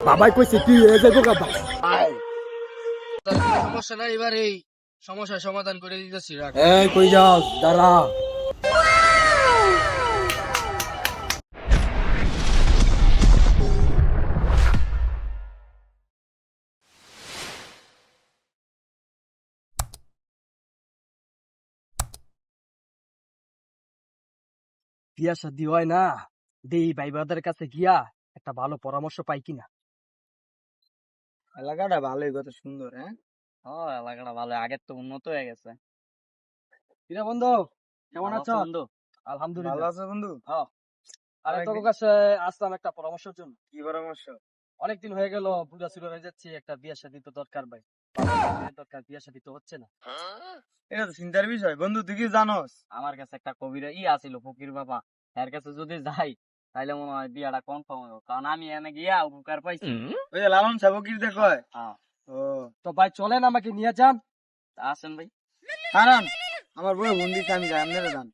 বাবাই কইছে কি হয়ে যাবো গা ভাই। তার কোনো সমস্যা নাই, এবার এই সমস্যার সমাধান করে দিতেছি। রাখ। এই কই যাও দাঁড়া। বিয়া শাদী হয় না, দেই ভাই ব্রাদার কাছে গিয়া একটা ভালো পরামর্শ পাই কিনা। এলাকাটা ভালোই, কত সুন্দর। হ্যাঁ, এলাকাটা ভালো, আগের তো উন্নত হয়ে গেছে। কিরে বন্ধু, কেমন ভালো আছো? আছো বন্ধু? ভালো আলহামদুলিল্লাহ। আছে বন্ধু। হ্যাঁ, আরে তোর কাছে আসলাম একটা পরামর্শের জন্য। কি পরামর্শ? অনেকদিন হয়ে গেল, বুড়া শুরু হয়ে যাচ্ছে, একটা বিয়া শাদী তো দরকার ভাই। দরকার, বিয়া শাদী তো হচ্ছে না। এটা তো চিন্তার বিষয় বন্ধু, তুই কি জানোস? আমার কাছে একটা কবিরা আছিল ফকির বাবা, এর কাছে যদি যাই তাইলে মনে হয় বিয়াটা কনফার্ম হবে, কারণ আমি এনে গিয়া উপকার পাইছি। ওই যে লালন সাবকির কয়। হ্যাঁ, ও তো ভাই চলেন আমাকে নিয়ে যান। তা আসেন ভাই। কারণ আমার বউ বন্দি, আমি যাই, আপনারা যান।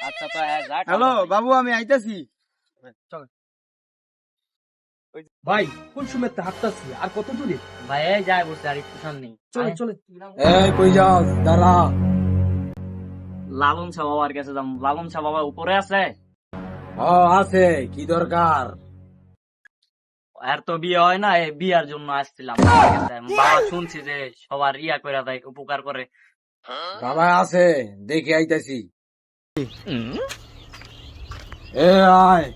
আচ্ছা তো হ্যাঁ, যাক। হ্যালো বাবু, আমি আইতাছি। চলেন ভাই, কোন সময় হাঁটতাছি আর কত দূরে? ভাই এই যাই বসে, আর একটু সামনে চলে চলে। এই কই যাও দাঁড়া। লালন শাহ বাবার কাছে যাম। লালন শাহ বাবা উপরে আছে? ও আছে, কি দরকার? এর তো বিয়ে হয় না, এই বিয়ার জন্য আসছিলাম বাবার কাছে। বাবা শুনছি যে সবার ইয়া করে দেয়, উপকার করে। বাবা আছে, দেখে আইতাছি। এ আয়।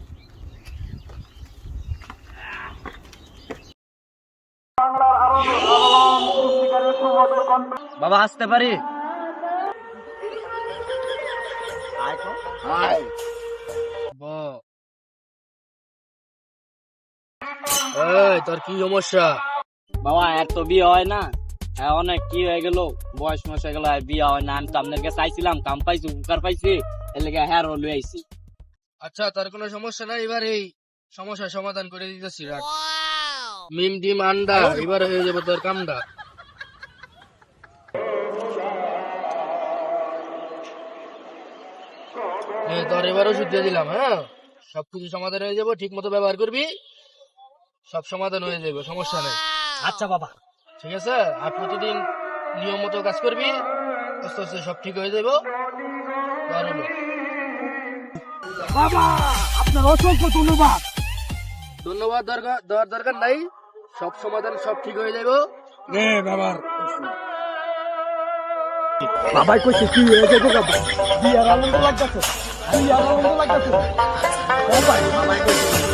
বাবা আসতে পারি? আয় এই, তোর কি সমস্যা? বাবা এর তো বিয়ে হয় না, অনেক কি হয়ে গেল, বয়স মশ হয়ে গেল, আর বিয়ে হয় না। আমি তো আপনার কাছে চাইছিলাম, কাম পাইছি, উপকার পাইছি, এর লেগে হ্যার হলে আইছি। আচ্ছা, তার কোনো সমস্যা নাই, এবার এই সমস্যার সমাধান করে দিতেছি। রাখ। মিম ডিম আন্ডা, এবার হয়ে যাবে তোর কামটা। তোর এবার ওষুধ দিয়ে দিলাম। হ্যাঁ, সবকিছু সমাধান হয়ে যাবে, ঠিক মতো ব্যবহার করবি, সব সমাধান হয়ে যাবে, সমস্যা নেই। আচ্ছা বাবা। ঠিক আছে, আর প্রতিদিন নিয়ম মতো কাজ করবি, আস্তে আস্তে সব ঠিক হয়ে যাবে। আর হলো। বাবা, আপনার অসংখ্য ধন্যবাদ। ধন্যবাদ দেওয়ার দরকার নাই, সব সমাধান সব ঠিক হয়ে যাবে। নে বাবার। বাবাই কইছে কি হয়ে যাবো গা ভাই। বিয়ার আনন্দ লাগতাছে, বিয়ার আনন্দ লাগতাছে। ও ভাই, বাবাই কইছে